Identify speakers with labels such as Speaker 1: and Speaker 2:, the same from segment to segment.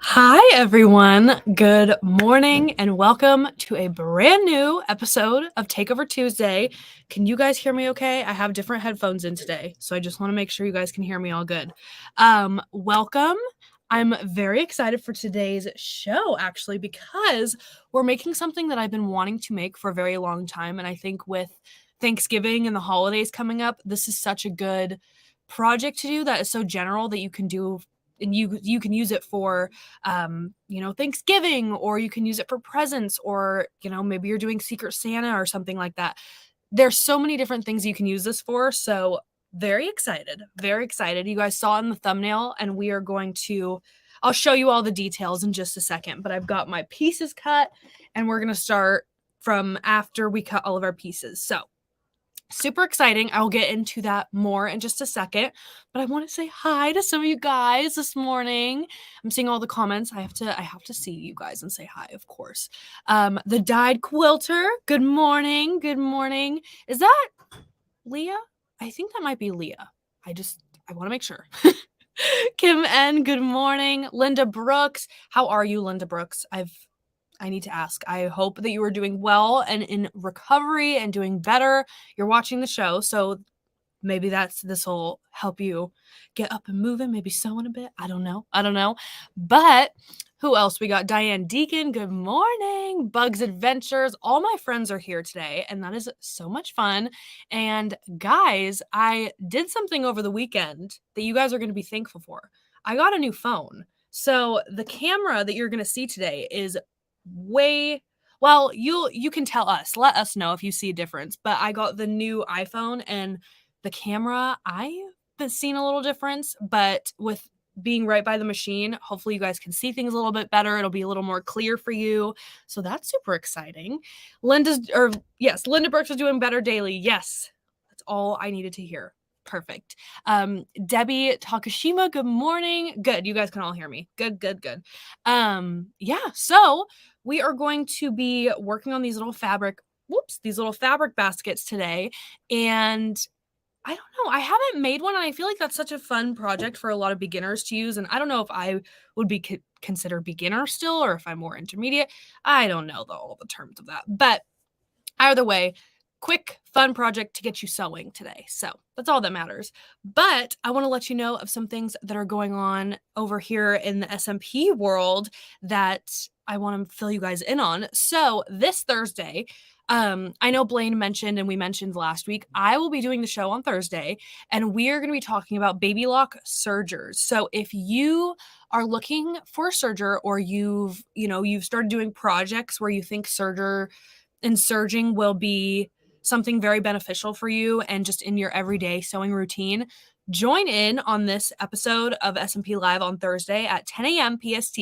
Speaker 1: Hi, everyone. Good morning and welcome to a brand new episode of Takeover Tuesday. Can you guys hear me okay? I have different headphones in today, so I just want to make sure you guys can hear me all good. Welcome. I'm very excited for today's show, actually, because we're making something that I've been wanting to make for a very long time. And I think with Thanksgiving and the holidays coming up, this is such a good project to do that is so general that you can do, and you can use it for Thanksgiving, or you can use it for presents, or maybe you're doing Secret Santa or something like that. There's so many different things you can use this for. So very excited. You guys saw in the thumbnail, and I'll show you all the details in just a second, but I've got my pieces cut and we're going to start from after we cut all of our pieces. So super exciting. I'll get into that more in just a second, but I want to say hi to some of you guys this morning. I'm seeing all the comments. I have to see you guys and say hi, of course. The Dyed Quilter, good morning. Is that Leah? I think that might be Leah. I want to make sure. Kim N, good morning. Linda Brooks, how are you, Linda Brooks? I need to ask. I hope that you are doing well and in recovery and doing better. You're watching the show, so maybe this will help you get up and moving, maybe sewing a bit. I don't know. But who else? We got Diane Deacon. Good morning. Bugs Adventures. All my friends are here today, and that is so much fun. And guys, I did something over the weekend that you guys are going to be thankful for. I got a new phone. So the camera that you're going to see today is you can let us know if you see a difference, but I got the new iPhone, and the camera, I've been seeing a little difference, but with being right by the machine, hopefully you guys can see things a little bit better. It'll be a little more clear for you. So that's super exciting. Linda Brooks is doing better daily. Yes. That's all I needed to hear. Perfect. Debbie Takashima, good morning. Good. You guys can all hear me. Good. So we are going to be working on these little fabric baskets today. And I don't know, I haven't made one, and I feel like that's such a fun project for a lot of beginners to use. And I don't know if I would be considered beginner still or if I'm more intermediate. I don't know all the terms of that. But either way, quick, fun project to get you sewing today. So that's all that matters. But I want to let you know of some things that are going on over here in the SMP world that I want to fill you guys in on. So this Thursday, I know Blaine mentioned and we mentioned last week, I will be doing the show on Thursday and we are going to be talking about baby lock sergers. So if you are looking for a serger or you've started doing projects where you think serger and serging will be something very beneficial for you and just in your everyday sewing routine, join in on this episode of SMP Live on Thursday at 10 a.m. PST.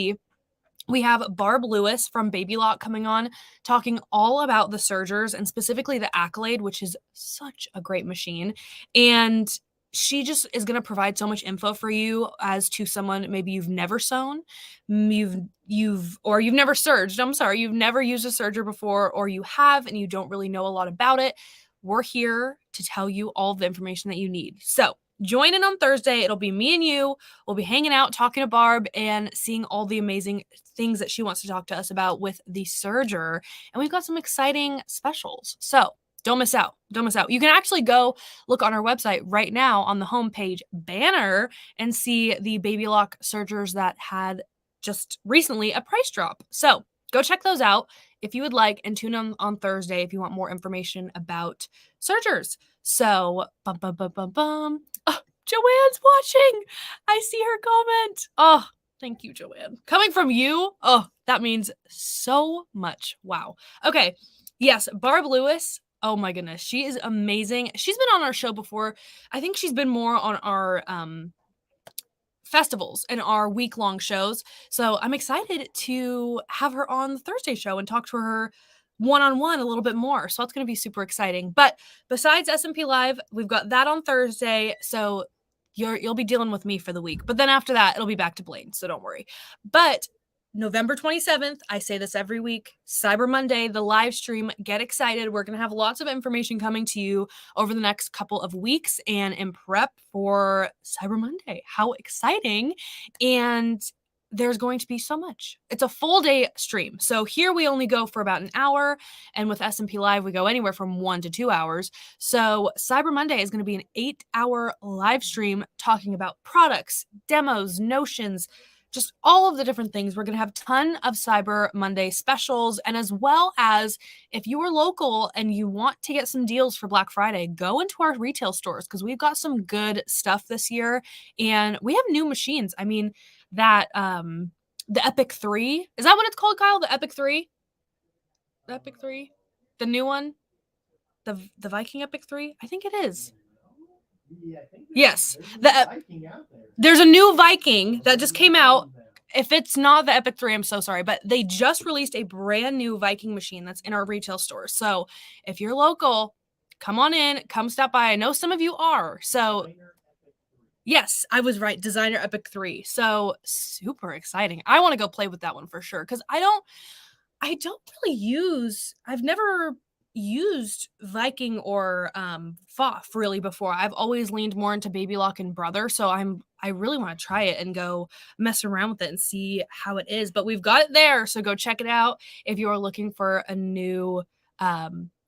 Speaker 1: We have Barb Lewis from Baby Lock coming on, talking all about the sergers and specifically the Accolade, which is such a great machine. And she just is going to provide so much info for you as to someone maybe you've never sewn, you've never serged. I'm sorry, you've never used a serger before, or you have and you don't really know a lot about it. We're here to tell you all of the information that you need. So join in on Thursday. It'll be me and you. We'll be hanging out, talking to Barb, and seeing all the amazing things that she wants to talk to us about with the serger. And we've got some exciting specials. So don't miss out. Don't miss out. You can actually go look on our website right now on the homepage banner and see the Baby Lock sergers that had just recently a price drop. So go check those out if you would like, and tune in on Thursday if you want more information about sergers. So, Oh, Joanne's watching. I see her comment. Oh, thank you, Joanne. Coming from you, oh, that means so much. Wow. Okay. Yes, Barb Lewis. Oh my goodness. She is amazing. She's been on our show before. I think she's been more on our festivals and our week-long shows. So I'm excited to have her on the Thursday show and talk to her one-on-one a little bit more. So that's going to be super exciting. But besides SMP Live, we've got that on Thursday. So you'll be dealing with me for the week. But then after that, it'll be back to Blaine. So don't worry. But November 27th, I say this every week, Cyber Monday, the live stream. Get excited. We're going to have lots of information coming to you over the next couple of weeks and in prep for Cyber Monday. How exciting. And there's going to be so much. It's a full day stream. So here we only go for about an hour. And with SMP Live, we go anywhere from 1 to 2 hours. So Cyber Monday is going to be an 8-hour live stream talking about products, demos, notions, just all of the different things. We're going to have a ton of Cyber Monday specials. And as well as if you are local and you want to get some deals for Black Friday, go into our retail stores because we've got some good stuff this year. And we have new machines. I mean, that the Epic 3, is that what it's called, Kyle? The Epic 3? The Epic 3? The new one? The Viking Epic 3? I think it is. Yeah, yes. There's a new Viking that just came out. If it's not the Epic 3, I'm so sorry, but they just released a brand new Viking machine that's in our retail store. So if you're local, come on in, come stop by. I know some of you are. So yes, I was right. Designer Epic 3. So super exciting. I want to go play with that one for sure because I don't really I've never used Viking or FOF really before. I've always leaned more into Baby Lock and Brother, so I really want to try it and go mess around with it and see how it is. But we've got it there, so go check it out if you are looking for a new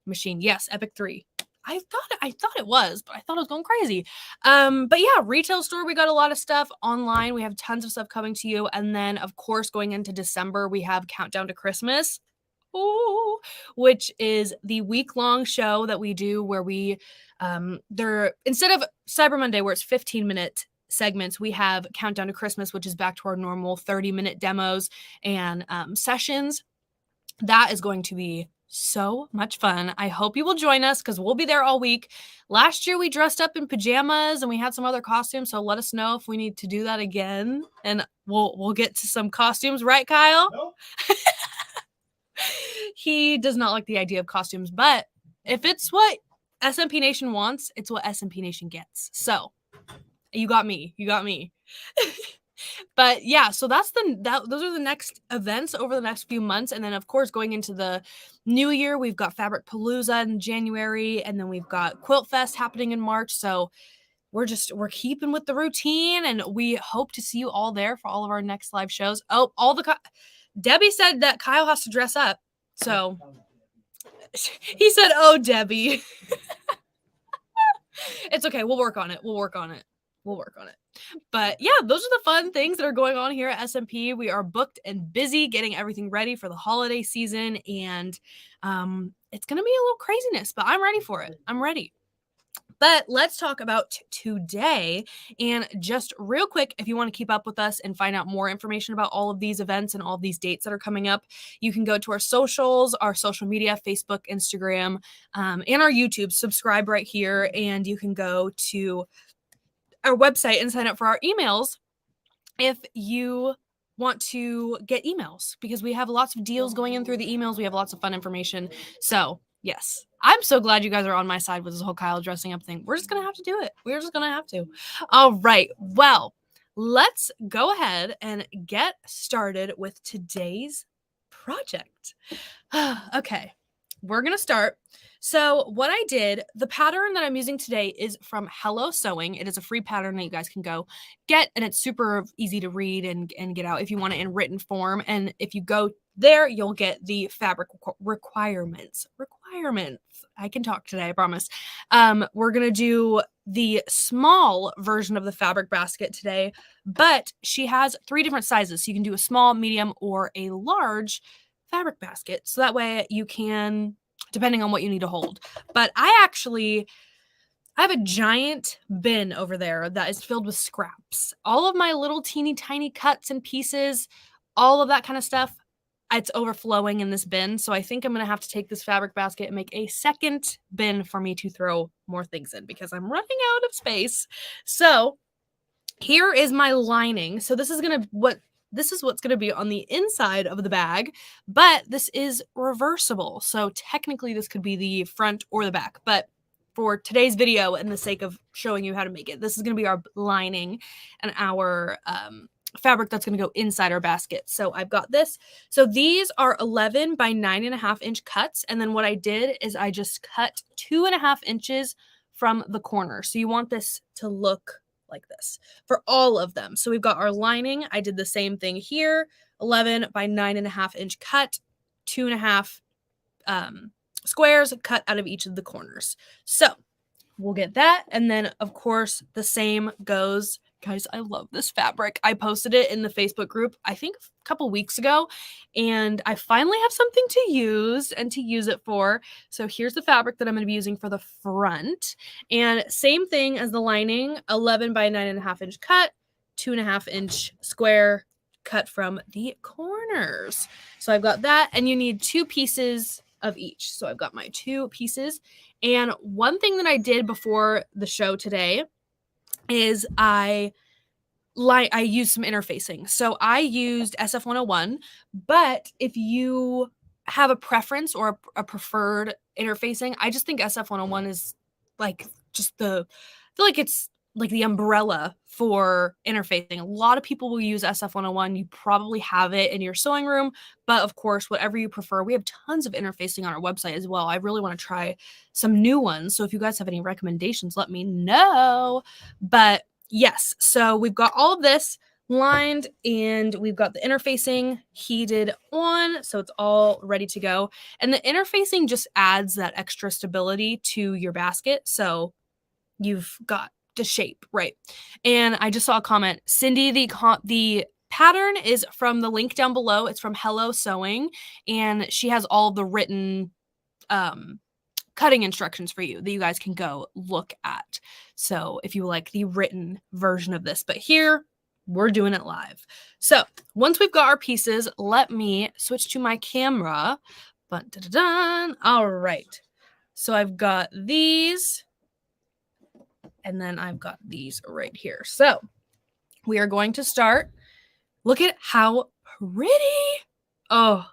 Speaker 1: machine. Yes, Epic 3. I thought it was, but I thought it was going crazy. But yeah, retail store, we got a lot of stuff online. We have tons of stuff coming to you. And then of course, going into December, we have Countdown to Christmas. Ooh, which is the week-long show that we do where we instead of Cyber Monday where it's 15-minute segments, we have Countdown to Christmas, which is back to our normal 30-minute demos and sessions. That is going to be so much fun. I hope you will join us because we'll be there all week. Last year we dressed up in pajamas and we had some other costumes, so let us know if we need to do that again and we'll get to some costumes, right, Kyle? Nope. He does not like the idea of costumes, but if it's what SMP Nation wants, it's what SMP Nation gets. So you got me. But yeah, so those are the next events over the next few months. And then of course, going into the new year, we've got Fabric Palooza in January, and then we've got Quilt Fest happening in March. So we're keeping with the routine, and we hope to see you all there for all of our next live shows. Debbie said that Kyle has to dress up. So he said, "Oh, Debbie." It's okay. We'll work on it. But yeah, those are the fun things that are going on here at SMP. We are booked and busy getting everything ready for the holiday season, and it's going to be a little craziness, but I'm ready for it. I'm ready. But let's talk about today. And just real quick, if you want to keep up with us and find out more information about all of these events and all of these dates that are coming up, you can go to our socials, our social media, Facebook, Instagram, and our YouTube. Subscribe right here, and you can go to our website and sign up for our emails if you want to get emails, because we have lots of deals going in through the emails. We have lots of fun information. So yes, I'm so glad you guys are on my side with this whole Kyle dressing up thing. We're just going to have to do it. We're just going to have to. All right. Well, let's go ahead and get started with today's project. Okay. We're going to start. So what I did, the pattern that I'm using today is from Hello Sewing. It is a free pattern that you guys can go get, and it's super easy to read and get out if you want it in written form. And if you go there, you'll get the fabric requirements. I can talk today, I promise. We're going to do the small version of the fabric basket today, but she has 3 different sizes. So you can do a small, medium, or a large fabric basket. So that way you can, depending on what you need to hold. But I have a giant bin over there that is filled with scraps. All of my little teeny tiny cuts and pieces, all of that kind of stuff, it's overflowing in this bin. So I think I'm going to have to take this fabric basket and make a second bin for me to throw more things in, because I'm running out of space. So here is my lining. So this is what's going to be on the inside of the bag, but this is reversible. So technically this could be the front or the back, but for today's video and the sake of showing you how to make it, this is going to be our lining and our fabric that's going to go inside our basket. So I've got this. So these are 11 by 9.5 inch cuts. And then what I did is I just cut 2.5 inches from the corner. So you want this to look like this for all of them. So we've got our lining. I did the same thing here, 11 by 9.5 inch cut, 2.5 squares cut out of each of the corners. So we'll get that. And then of course the same goes. Guys, I love this fabric. I posted it in the Facebook group, I think a couple weeks ago, and I finally have something to use it for. So here's the fabric that I'm going to be using for the front. And same thing as the lining, 11 by 9.5 inch cut, 2.5 inch square cut from the corners. So I've got that, and you need 2 pieces of each. So I've got my 2 pieces. And one thing that I did before the show today is I used some interfacing. So I used SF101, but if you have a preference or a preferred interfacing, I just think SF101 is like just I feel like it's like the umbrella for interfacing. A lot of people will use SF101. You probably have it in your sewing room, but of course, whatever you prefer, we have tons of interfacing on our website as well. I really want to try some new ones. So if you guys have any recommendations, let me know. But yes, so we've got all of this lined, and we've got the interfacing heated on, so it's all ready to go. And the interfacing just adds that extra stability to your basket, so you've got the shape, right? And I just saw a comment, Cindy, the pattern is from the link down below. It's from Hello Sewing, and she has all the written cutting instructions for you that you guys can go look at. So if you like the written version of this, but here we're doing it live. So once we've got our pieces, let me switch to my camera. All right. So I've got these, and then I've got these right here. So we are going to start. Look at how pretty. Oh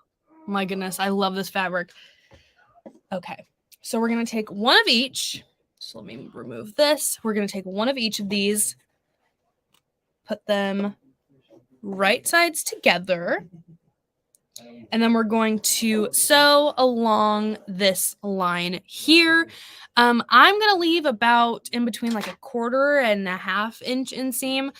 Speaker 1: my goodness. I love this fabric. Okay. So we're going to take one of each. So let me remove this. We're going to take one of each of these, put them right sides together. And then we're going to sew along this line here. I'm going to leave about in between like 1.25 inch inseam.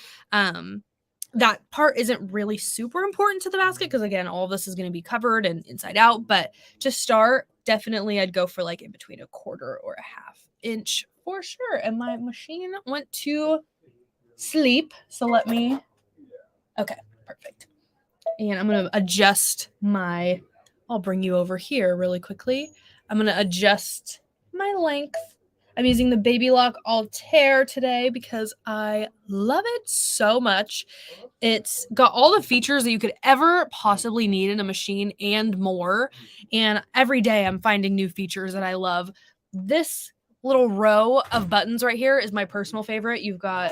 Speaker 1: That part isn't really super important to the basket because, again, all of this is going to be covered and inside out. But to start, definitely I'd go for like in between 1/4 or 1/2 inch for sure. And my machine went to sleep. So let me, okay, perfect. And I'm going to adjust my, I'll bring you over here really quickly. I'm going to adjust my length. I'm using the Baby Lock Altair today because I love it so much. It's got all the features that you could ever possibly need in a machine and more. And every day I'm finding new features that I love. This little row of buttons right here is my personal favorite. You've got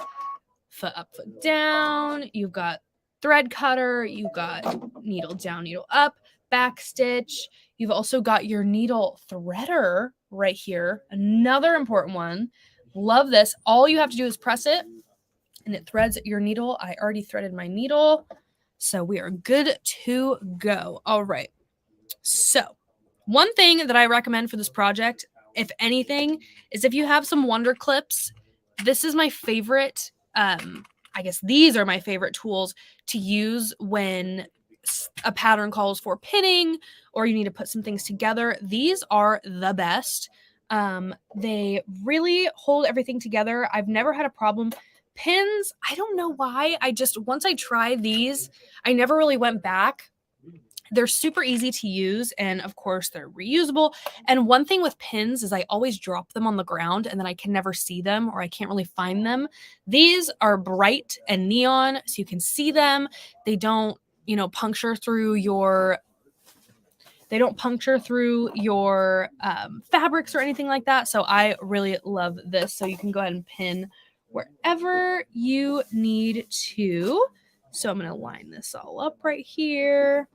Speaker 1: foot up, foot down. You've got thread cutter. You've got needle down, needle up, back stitch. You've also got your needle threader right here. Another important one. Love this. All you have to do is press it and it threads your needle. I already threaded my needle, so we are good to go. All right. So one thing that I recommend for this project, if anything, is if you have some Wonder Clips, this is my favorite. I guess these are my favorite tools to use when a pattern calls for pinning or you need to put some things together. These are the best. They really hold everything together. I've never had a problem. Pins, I don't know why. Once I tried these, I never really went back. They're super easy to use, and of course they're reusable. And one thing with pins is I always drop them on the ground and then I can never see them or I can't really find them. These are bright and neon, so you can see them. They don't, puncture through your fabrics or anything like that. So I really love this. So you can go ahead and pin wherever you need to. So I'm going to line this all up right here.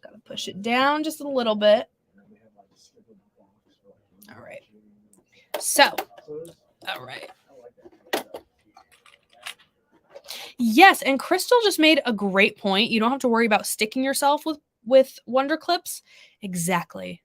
Speaker 1: Got to push it down just a little bit. All right. So, all right. Yes, and Crystal just made a great point. You don't have to worry about sticking yourself with Wonder Clips. Exactly.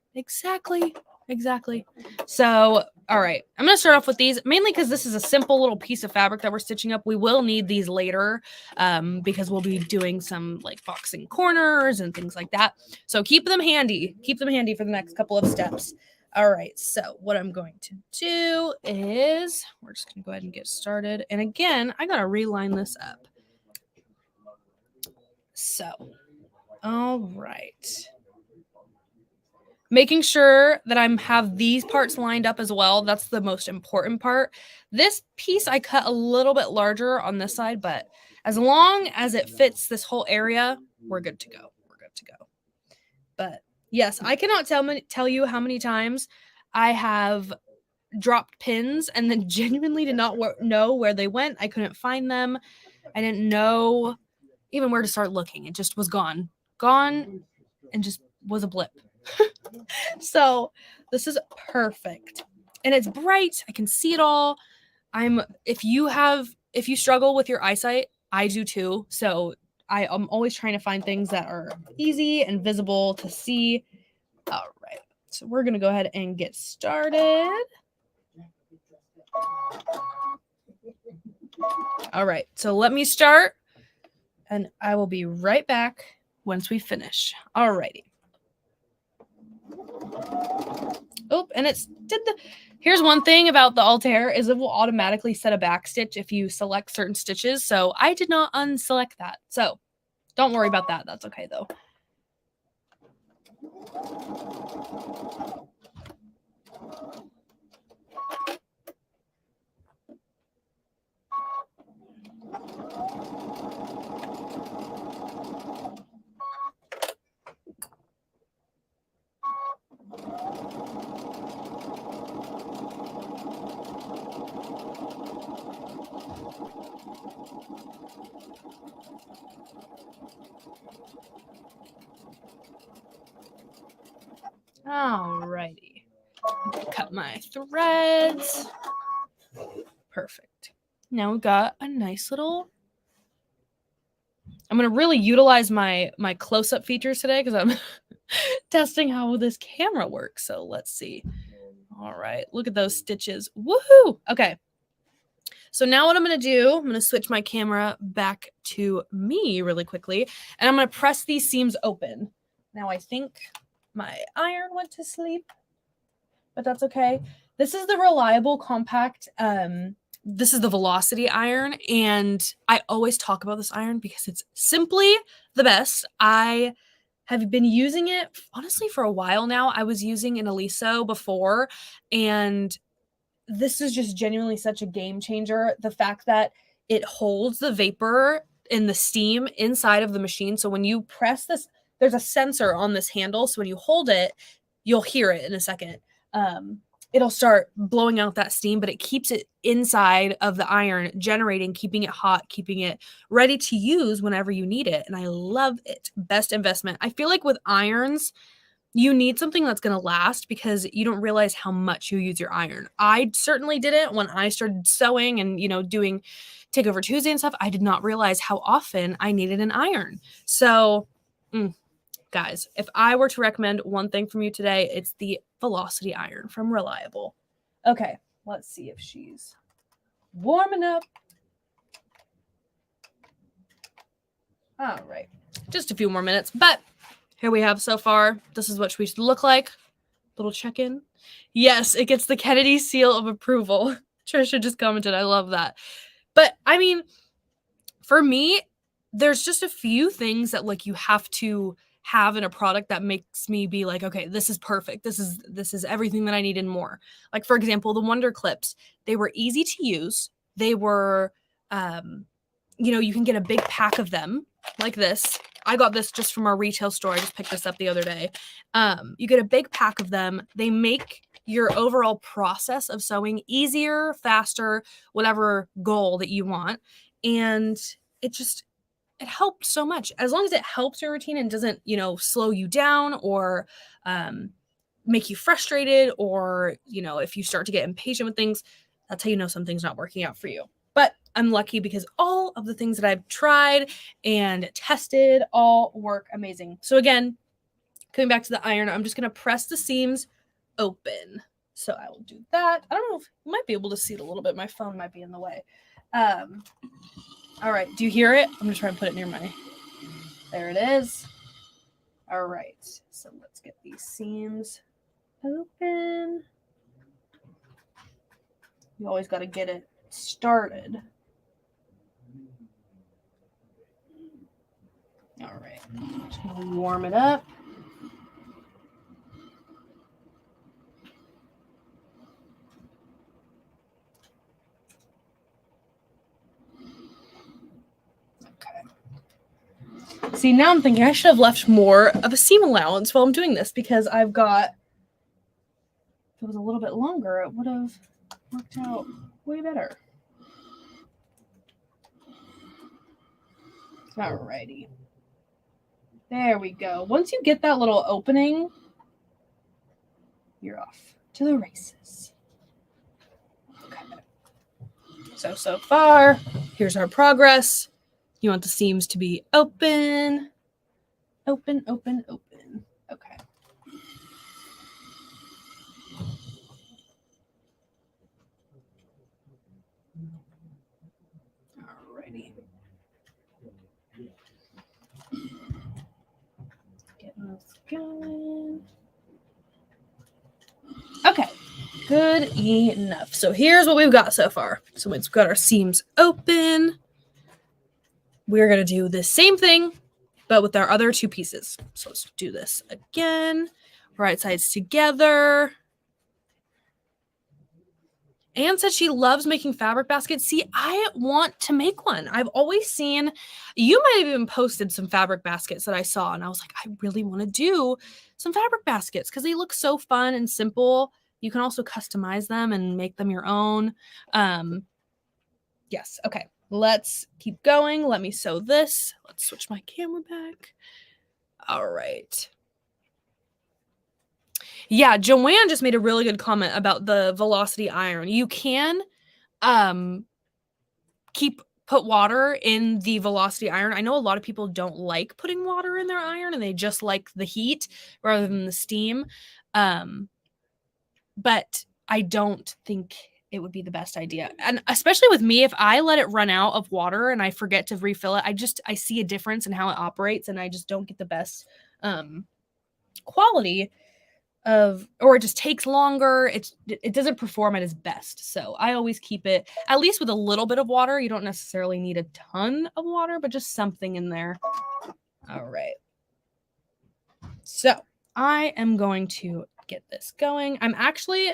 Speaker 1: So, all right. I'm going to start off with these, mainly because this is a simple little piece of fabric that we're stitching up. We will need these later because we'll be doing some like boxing corners and things like that. So keep them handy. Keep them handy for the next couple of steps. All right. So what I'm going to do is we're just going to go ahead and get started. And again, I got to reline this up. So, all right. Making sure that I have these parts lined up as well. That's the most important part. This piece I cut a little bit larger on this side, but as long as it fits this whole area, we're good to go. But yes, I cannot tell you how many times I have dropped pins and then genuinely did not know where they went. I couldn't find them. I didn't know even where to start looking. It just was gone, and just was a blip. So this is perfect. And it's bright. I can see it all. If you struggle with your eyesight, I do too. So I'm always trying to find things that are easy and visible to see. All right. So we're going to go ahead and get started. All right. So let me start and I will be right back once we finish. All righty. Oh, and here's one thing about the Altair is it will automatically set a back stitch if you select certain stitches. So I did not unselect that. So don't worry about that. That's okay though. Alrighty. Cut my threads. Perfect. Now we've got a nice little I'm going to really utilize my close-up features today because I'm testing how this camera works. So let's see. All right. Look at those stitches. Woohoo. Okay. So now what I'm going to do, I'm going to switch my camera back to me really quickly, and I'm going to press these seams open. Now I think my iron went to sleep, but that's okay. This is the Reliable Compact. This is the Velocity iron, and I always talk about this iron because it's simply the best. I have been using it, honestly, for a while now. I was using an Eliso before, and this is just genuinely such a game changer. The fact that it holds the vapor and the steam inside of the machine. So when you press this, there's a sensor on this handle. So when you hold it, you'll hear it in a second. It'll start blowing out that steam, but it keeps it inside of the iron, generating, keeping it hot, keeping it ready to use whenever you need it. And I love it. Best investment. I feel like with irons, you need something that's going to last because you don't realize how much you use your iron. I certainly didn't when I started sewing and, doing Takeover Tuesday and stuff. I did not realize how often I needed an iron. So, guys, if I were to recommend one thing from you today, it's the Velocity iron from Reliable. Okay, let's see if she's warming up. All right, just a few more minutes, but here we have so far. This is what we should look like. Little check-in. Yes, it gets the Kennedy seal of approval. Trisha just commented. I love that. But I mean, for me, there's just a few things that like you have to have in a product that makes me be like, okay, this is perfect. This is everything that I need and more. Like, for example, the Wonder Clips. They were easy to use. They were, you can get a big pack of them like this. I got this just from our retail store. I just picked this up the other day. You get a big pack of them. They make your overall process of sewing easier, faster, whatever goal that you want. And it helped so much. As long as it helps your routine and doesn't, slow you down or make you frustrated, or, if you start to get impatient with things, that's how you know something's not working out for you. But I'm lucky because all of the things that I've tried and tested all work amazing. So again, coming back to the iron, I'm just going to press the seams open. So I will do that. I don't know if you might be able to see it a little bit. My phone might be in the way. All right. Do you hear it? I'm going to try and put it near there it is. All right. So let's get these seams open. You always got to get it started. All right. Just going to warm it up. See, now I'm thinking I should have left more of a seam allowance while I'm doing this because I've got, if it was a little bit longer, it would have worked out way better. Alrighty. There we go. Once you get that little opening, you're off to the races. Okay. So far, here's our progress. You want the seams to be open. Open, open, open. Okay. Alrighty. Getting this going. Okay. Good enough. So here's what we've got so far. So we've got our seams open. We're going to do the same thing, but with our other two pieces. So let's do this again. Right sides together. Anne said she loves making fabric baskets. See, I want to make one. I've always seen, you might have even posted some fabric baskets that I saw, and I was like, I really want to do some fabric baskets because they look so fun and simple. You can also customize them and make them your own. Yes, okay. Let's keep going. Let me sew this. Let's switch my camera back. All right. Yeah, Joanne just made a really good comment about the Velocity iron. You can keep put water in the Velocity iron. I know a lot of people don't like putting water in their iron and they just like the heat rather than the steam. But I don't think it would be the best idea. And especially with me, if I let it run out of water and I forget to refill it, I see a difference in how it operates and I just don't get the best quality of, or it just takes longer. It doesn't perform at its best. So I always keep it at least with a little bit of water. You don't necessarily need a ton of water, but just something in there. All right. So I am going to get this going. I'm actually,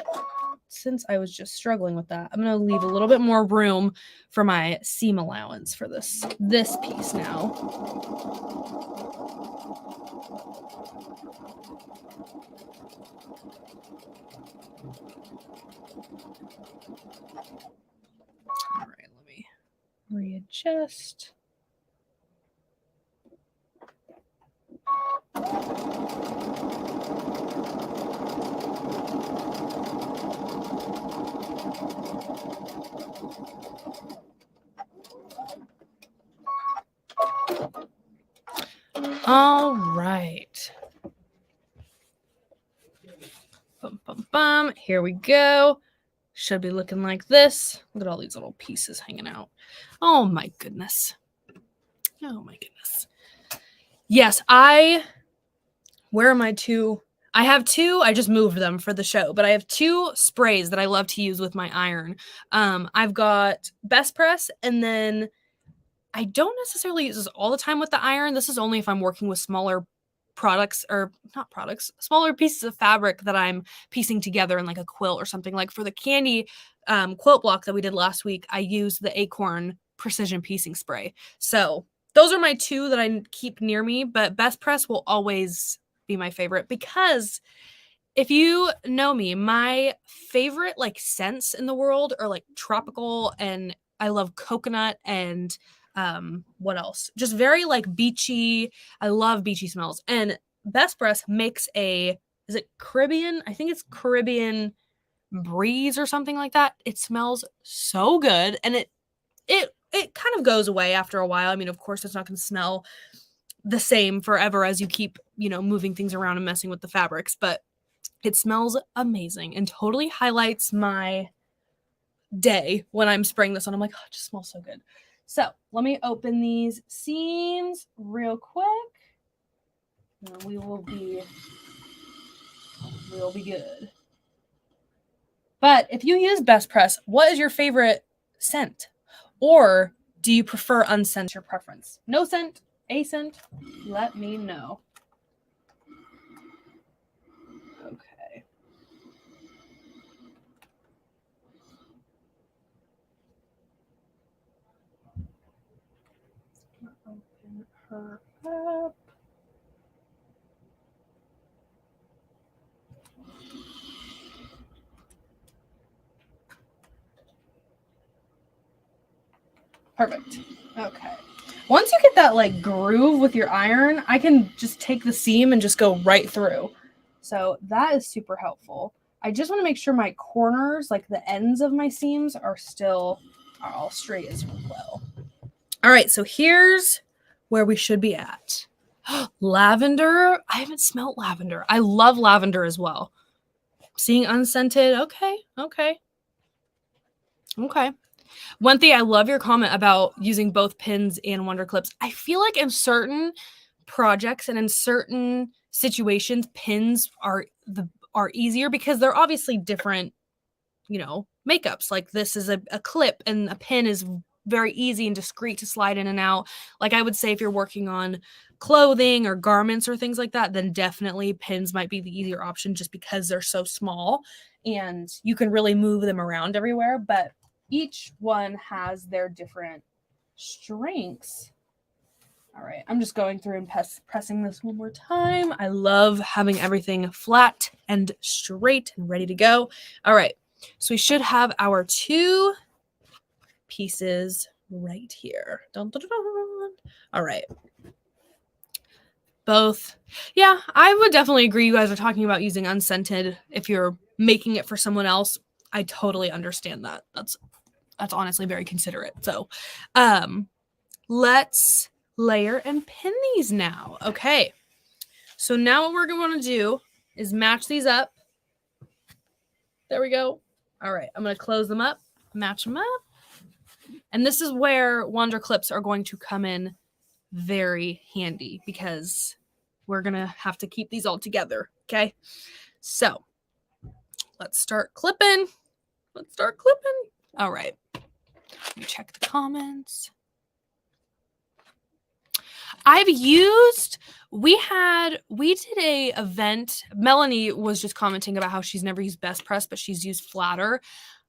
Speaker 1: since I was just struggling with that, I'm going to leave a little bit more room for my seam allowance for this piece now. All right, let me readjust. All right. Bum, bum, bum. Here we go. Should be looking like this. Look at all these little pieces hanging out. Oh my goodness. Oh my goodness. Yes, where are my two? I have two. I just moved them for the show, but I have two sprays that I love to use with my iron. I've got Best Press, and then I don't necessarily use this all the time with the iron. This is only if I'm working with smaller products, or not products, smaller pieces of fabric that I'm piecing together in like a quilt or something. Like for the candy quilt block that we did last week, I used the Acorn Precision Piecing Spray. So those are my two that I keep near me, but Best Press will always be my favorite because if you know me, my favorite like scents in the world are like tropical, and I love coconut and what else? Just very like beachy. I love beachy smells. And Best Press makes is it Caribbean? I think it's Caribbean breeze or something like that. It smells so good, and it kind of goes away after a while. I mean, of course, it's not going to smell the same forever as you keep, moving things around and messing with the fabrics, but it smells amazing and totally highlights my day when I'm spraying this on. I'm like, oh, it just smells so good. So let me open these seams real quick. And we'll be good. But if you use Best Press, what is your favorite scent? Or do you prefer unscented? Your preference? No scent? A scent? Let me know. Okay. Open her up. Perfect. Okay. Once you get that like groove with your iron, I can just take the seam and just go right through. So that is super helpful. I just want to make sure my corners, like the ends of my seams, are all straight as well. All right, so here's where we should be at. Lavender. I haven't smelled lavender. I love lavender as well. Seeing unscented. Okay. One thing, I love your comment about using both pins and Wonder Clips. I feel like in certain projects and in certain situations, pins are easier because they're obviously different, makeups. Like this is a clip, and a pin is very easy and discreet to slide in and out. Like I would say if you're working on clothing or garments or things like that, then definitely pins might be the easier option just because they're so small and you can really move them around everywhere. But each one has their different strengths. All right, I'm just going through and pressing this one more time. I love having everything flat and straight and ready to go. All right, so we should have our two pieces right here. Dun, dun, dun, dun. All right. Both. Yeah, I would definitely agree. You guys are talking about using unscented if you're making it for someone else. I totally understand that. That's That's honestly very considerate. So let's layer and pin these now. Okay. So now what we're going to do is match these up. There we go. All right. I'm going to close them up, match them up. And this is where Wander clips are going to come in very handy because we're going to have to keep these all together. Okay. So let's start clipping. All right. Let me check the comments. We did a event. Melanie was just commenting about how she's never used Best Press, but she's used Flatter.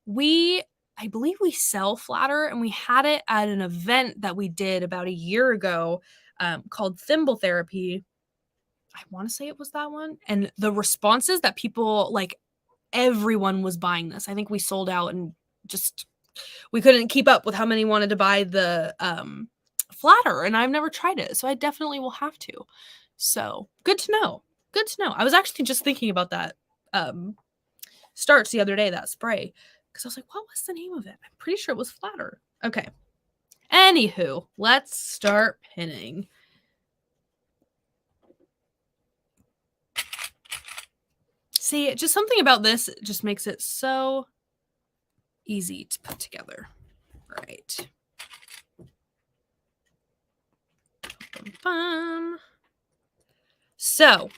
Speaker 1: I believe we sell Flatter, and we had it at an event that we did about a year ago called Thimble Therapy. I want to say it was that one. And the responses that people, like, everyone was buying this. I think we sold out and just, we couldn't keep up with how many wanted to buy the Flatter, and I've never tried it, so I definitely will have to. So good to know. I was actually just thinking about that starts the other day, that spray, because I was like, what was the name of it? I'm pretty sure it was Flatter. Okay. Anywho, let's start pinning. See, just something about this just makes it so easy to put together. All right. So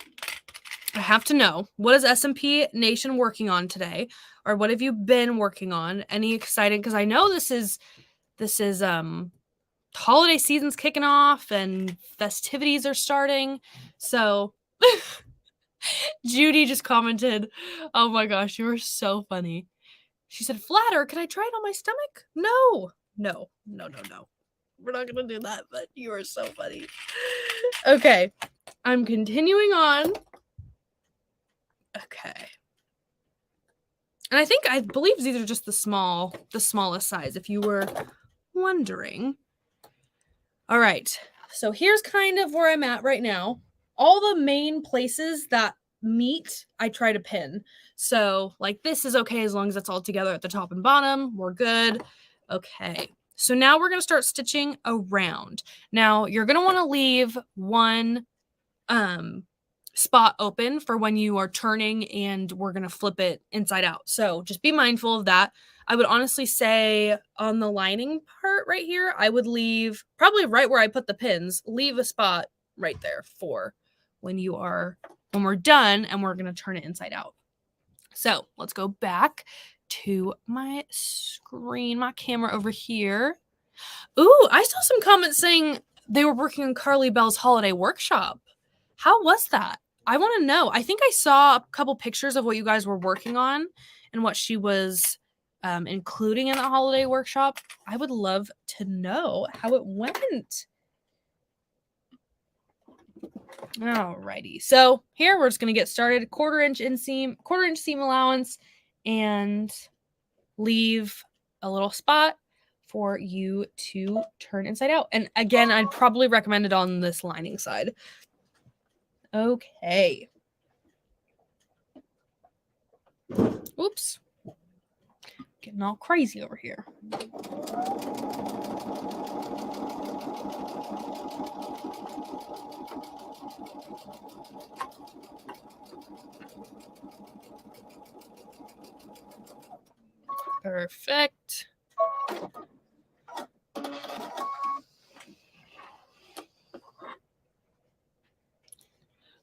Speaker 1: I have to know, what is SMP Nation working on today? Or what have you been working on? Any exciting? Because I know this is holiday season's kicking off and festivities are starting. So Judy just commented, oh my gosh, you are so funny. She said, Flatter, can I try it on my stomach? No. We're not going to do that, but you are so funny. Okay. I'm continuing on. Okay. And I believe these are just the smallest size, if you were wondering. All right. So here's kind of where I'm at right now. All the main places that meet, I try to pin. So like this is okay as long as it's all together at the top and bottom. We're good. Okay. So now we're going to start stitching around. Now you're going to want to leave one spot open for when you are turning and we're going to flip it inside out. So just be mindful of that. I would honestly say on the lining part right here, I would leave probably right where I put the pins, leave a spot right there for when we're done and we're going to turn it inside out. So let's go back to my screen, my camera over here. Ooh, I saw some comments saying they were working on Carly Bell's holiday workshop. How was that? I want to know. I think I saw a couple pictures of what you guys were working on and what she was including in the holiday workshop. I would love to know how it went. Alrighty. So here we're just going to get started. Quarter inch seam allowance, and leave a little spot for you to turn inside out. And again, I'd probably recommend it on this lining side. Okay. Oops. Getting all crazy over here. Perfect.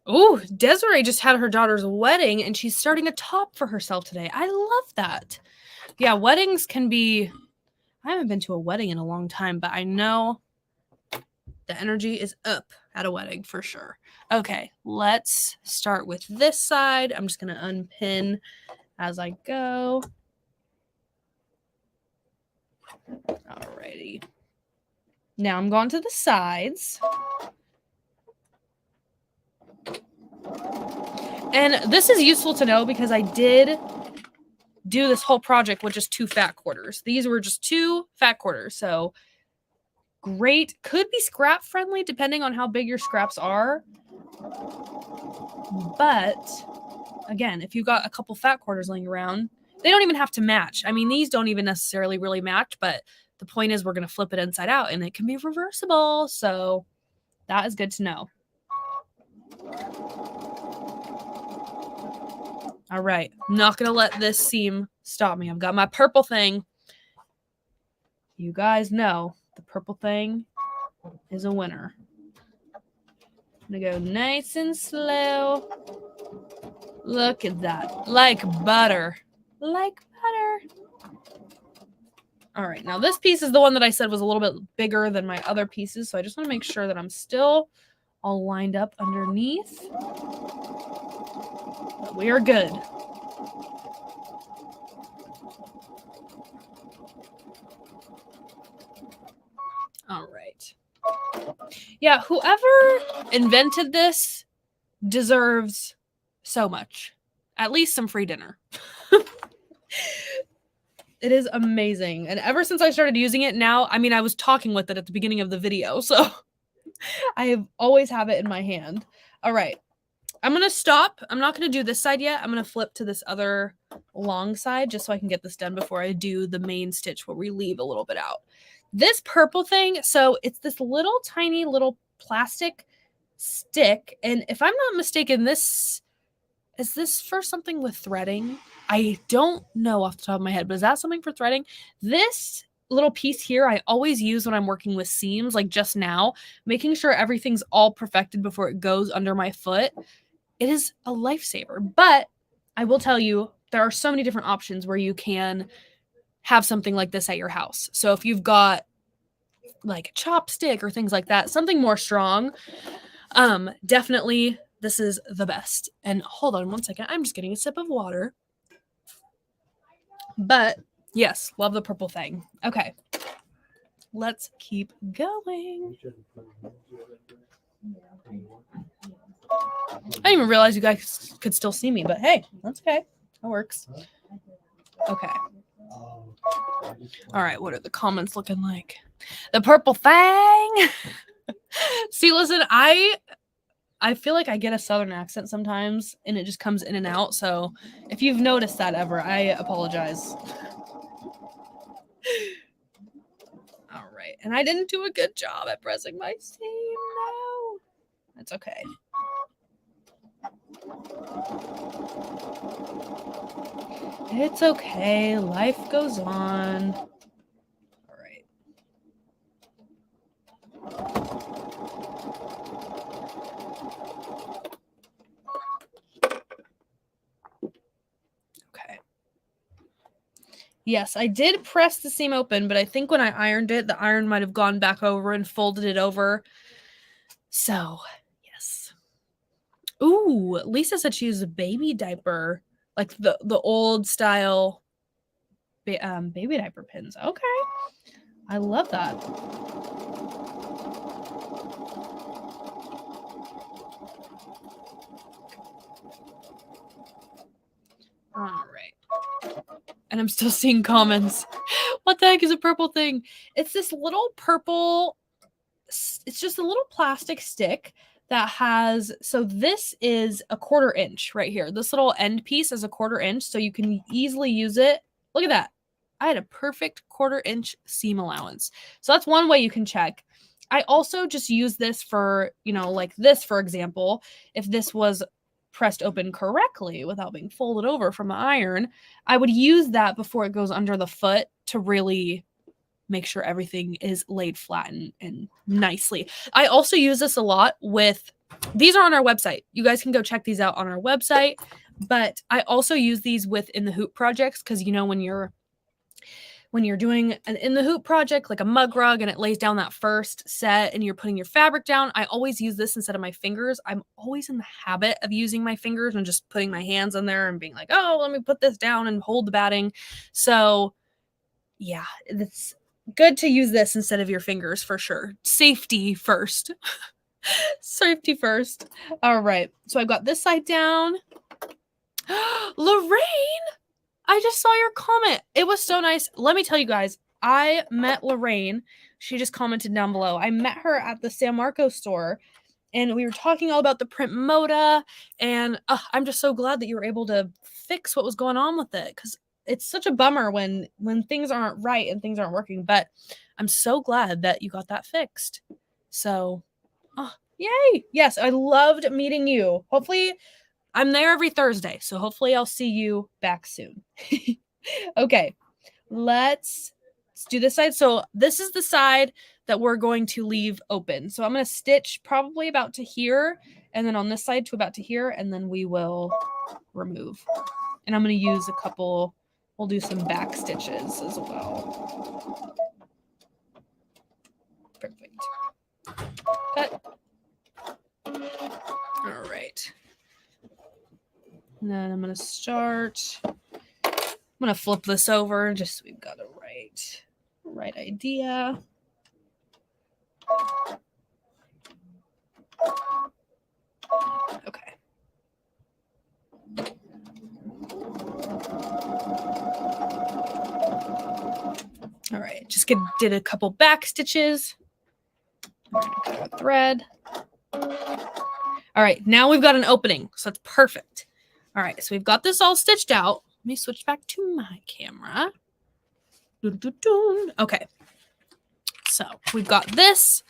Speaker 1: Oh, Desiree just had her daughter's wedding and she's starting a top for herself today. I love that. Yeah, weddings can be... I haven't been to a wedding in a long time, but I know the energy is up at a wedding for sure. Okay, let's start with this side. I'm just going to unpin as I go. Alrighty. Now I'm going to the sides. And this is useful to know because I did do this whole project with just 2 fat quarters. These were just 2 fat quarters. So great. Could be scrap friendly depending on how big your scraps are. But again, if you've got a couple fat quarters laying around, They don't even have to match. I mean, these don't even necessarily really match, but the point is we're going to flip it inside out and it can be reversible. So that is good to know. All right. I'm not going to let this seam stop me. I've got my purple thing. You guys know the purple thing is a winner. I'm going to go nice and slow. Look at that. Like butter. Like butter. All right. Now this piece is the one that I said was a little bit bigger than my other pieces. So I just want to make sure that I'm still all lined up underneath. But we are good. All right. Yeah, whoever invented this deserves so much. At least some free dinner. It is amazing. And ever since I started using it now, I mean, I was talking with it at the beginning of the video, so I always have it in my hand. All right. I'm going to stop. I'm not going to do this side yet. I'm going to flip to this other long side just so I can get this done before I do the main stitch where we leave a little bit out. This purple thing, so it's this little tiny little plastic stick. And if I'm not mistaken, is this for something with threading? I don't know off the top of my head, but is that something for threading? This little piece here I always use when I'm working with seams, like just now, making sure everything's all perfected before it goes under my foot. It is a lifesaver, but I will tell you, there are so many different options where you can have something like this at your house. So if you've got like a chopstick or things like that, something more strong, definitely this is the best. And hold on one second. I'm just getting a sip of water. But yes, love the purple thing. Okay. Let's keep going. I didn't even realize you guys could still see me, but hey, that's okay. That works. Okay. All right, what are the comments looking like? The purple thing. See, listen, I feel like I get a southern accent sometimes and it just comes in and out. So if you've noticed that ever, I apologize. All right. And I didn't do a good job at pressing my seam. No. That's okay. It's okay. Life goes on. All right. Okay. Yes, I did press the seam open, but I think when I ironed it, the iron might have gone back over and folded it over. So, yes. Ooh, Lisa said she used a baby diaper, like the old style baby diaper pins. Okay. I love that. All right. And I'm still seeing comments. What the heck is a purple thing? It's this little purple, it's just a little plastic stick that has, so this is a 1/4 inch right here. This little end piece is a 1/4 inch, so you can easily use it. Look at that. I had a perfect 1/4 inch seam allowance. So that's one way you can check. I also just use this for, you know, like this, for example, if this was pressed open correctly without being folded over from the iron, I would use that before it goes under the foot to really make sure everything is laid flat and nicely. I also use this a lot with, these are on our website. You guys can go check these out on our website, but I also use these with in the hoop projects because, you know, when you're doing an in the hoop project, like a mug rug, and it lays down that first set and you're putting your fabric down, I always use this instead of my fingers. I'm always in the habit of using my fingers and just putting my hands in there and being like, oh, let me put this down and hold the batting. So yeah, it's good to use this instead of your fingers for sure. Safety first. Safety first. All right. So I've got this side down. Lorraine, I just saw your comment. It was so nice. Let me tell you guys, I met Lorraine. She just commented down below. I met her at the San Marcos store and we were talking all about the print moda. And I'm just so glad that you were able to fix what was going on with it because it's such a bummer when things aren't right and things aren't working, but I'm so glad that you got that fixed. So, oh, yay. Yes, I loved meeting you. Hopefully I'm there every Thursday, so hopefully I'll see you back soon. Okay, let's do this side. So this is the side that we're going to leave open. So I'm going to stitch probably about to here, and then on this side to about to here, and then we will remove. And I'm going to use a couple, we'll do some back stitches as well. Perfect. Cut. All right. And then I'm going to start, I'm going to flip this over just so we've got a right idea. Okay. All right, just did a couple back stitches. Cut our thread. All right, now we've got an opening, so that's perfect. All right, so we've got this all stitched out. Let me switch back to my camera. Okay, so we've got this.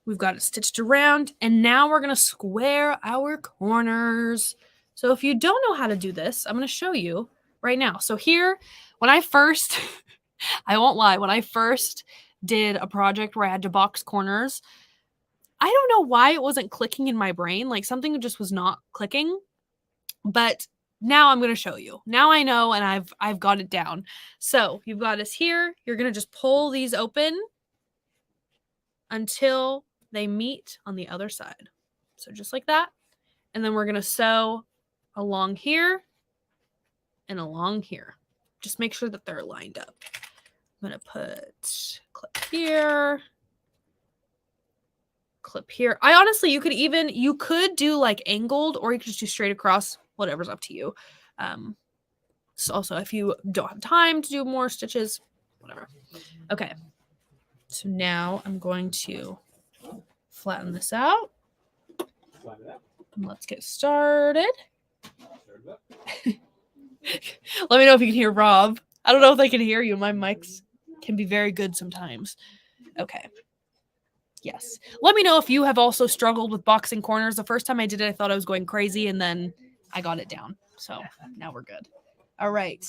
Speaker 1: We've got it stitched around, and now we're going to square our corners. So if you don't know how to do this, I'm going to show you right now. So here, when I first, I won't lie, when I first did a project where I had to box corners, I don't know why it wasn't clicking in my brain. Like something just was not clicking. But now I'm going to show you. Now I know, and I've got it down. So you've got us here. You're going to just pull these open until they meet on the other side. So just like that. And then we're going to sew along here and along here. Just make sure that they're lined up. I'm going to put clip here. Clip here. I honestly, you could do like angled, or you could just do straight across, whatever's up to you. So also if you don't have time to do more stitches, whatever. Okay. So now I'm going to flatten this out. And let's get started. Let me know if you can hear Rob. I don't know if they can hear you. My mics can be very good sometimes. Okay. Yes. Let me know if you have also struggled with boxing corners. The first time I did it, I thought I was going crazy, and then I got it down. So now we're good. All right.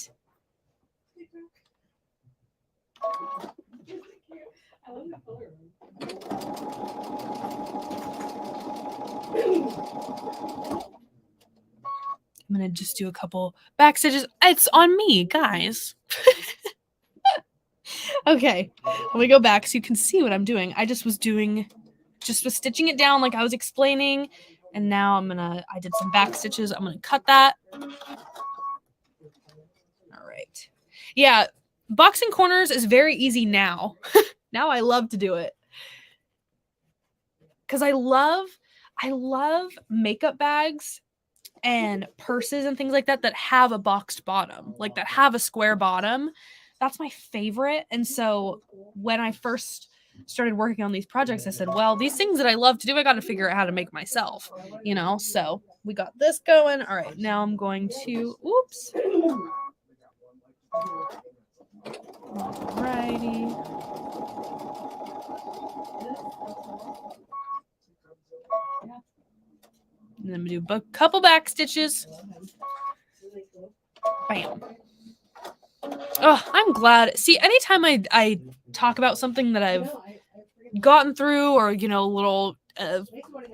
Speaker 1: I'm going to just do a couple back stitches. It's on me, guys. Okay, let me go back so you can see what I'm doing. I just was stitching it down like I was explaining, and now I did some back stitches. I'm gonna cut that. All right. Yeah, boxing corners is very easy now. Now I love to do it. Because I love makeup bags and purses and things like that have a boxed bottom, like that have a square bottom. That's my favorite. And so when I first started working on these projects, I said, well, these things that I love to do, I got to figure out how to make myself, you know? So we got this going. All right, now I'm going to, oops. Alrighty. And then I'm going to do a couple back stitches. Bam. Oh, I'm glad. See, anytime I talk about something that I've gotten through, or, you know, a little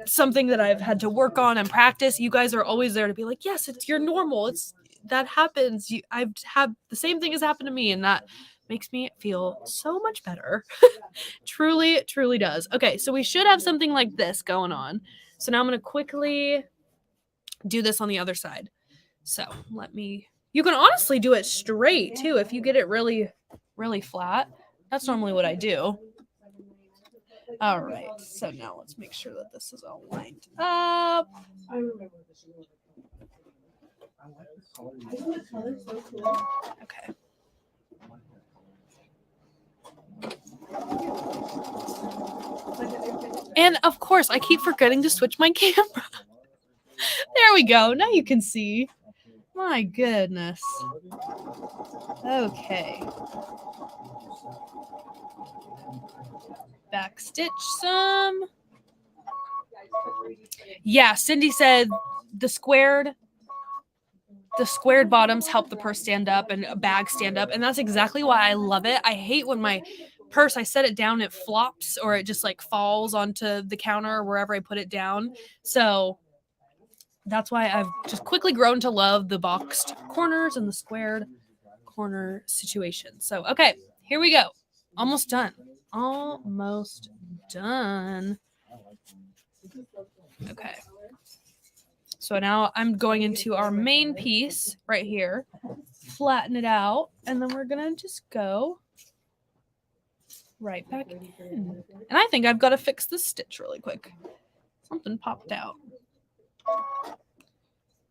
Speaker 1: something that I've had to work on and practice, you guys are always there to be like, yes, you're normal. That happens. I've had the same thing has happened to me, and that makes me feel so much better. Truly, truly does. Okay, so we should have something like this going on. So now I'm going to quickly do this on the other side. So you can honestly do it straight too if you get it really, really flat. That's normally what I do. All right, so now let's make sure that this is all lined up. Okay. And of course, I keep forgetting to switch my camera. There we go. Now you can see. My goodness. Okay. Back stitch some. Yeah, Cindy said the squared bottoms help the purse stand up and a bag stand up, and that's exactly why I love it. I hate when my purse, I set it down, it flops, or it just like falls onto the counter or wherever I put it down. So that's why I've just quickly grown to love the boxed corners and the squared corner situation. So, okay, here we go. Almost done. Almost done. Okay. So now I'm going into our main piece right here, flatten it out, and then we're going to just go right back in. And I think I've got to fix this stitch really quick. Something popped out.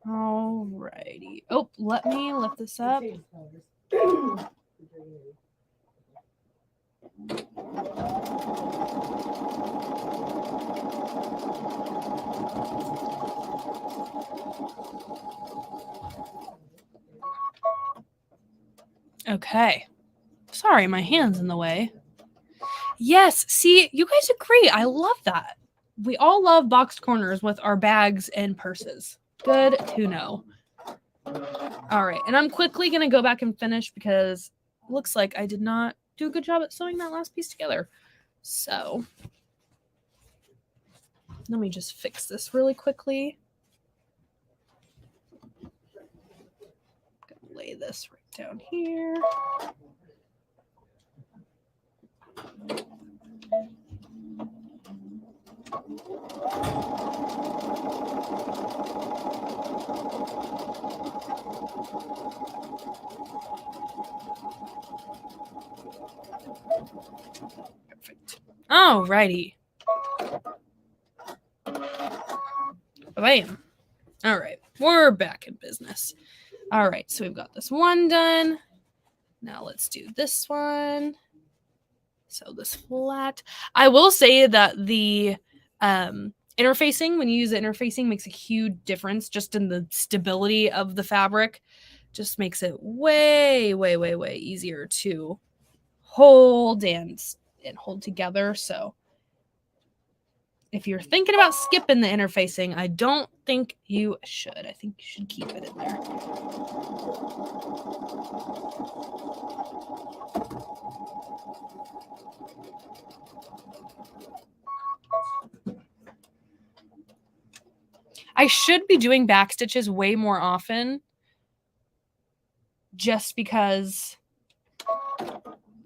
Speaker 1: Alrighty. Oh, let me lift this up. Okay. Sorry, my hand's in the way. Yes, see, you guys agree. I love that. We all love boxed corners with our bags and purses. Good to know. All right, and I'm quickly going to go back and finish because it looks like I did not do a good job at sewing that last piece together. So let me just fix this really quickly. I'm going to lay this right down here. Perfect. Alrighty. Bam. All right, we're back in business. All right, so we've got this one done. Now let's do this one. So this flat. I will say that the interfacing, when you use the interfacing, makes a huge difference just in the stability of the fabric. Just makes it way, way, way, way easier to hold and hold together. So if you're thinking about skipping the interfacing, I don't think you should. I think you should keep it in there. I should be doing back stitches way more often just because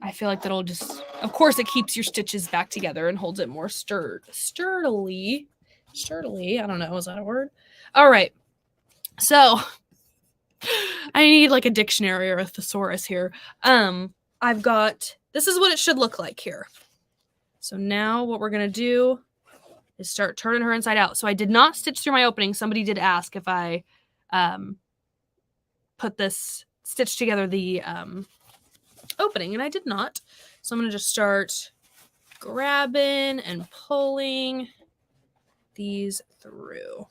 Speaker 1: I feel like that'll just, of course, it keeps your stitches back together and holds it more sturdily. I don't know. Is that a word? All right. So I need like a dictionary or a thesaurus here. I've got, this is what it should look like here. So now what we're going to do is start turning her inside out. So I did not stitch through my opening. Somebody did ask if I stitch together the opening, and I did not. So I'm going to just start grabbing and pulling these through.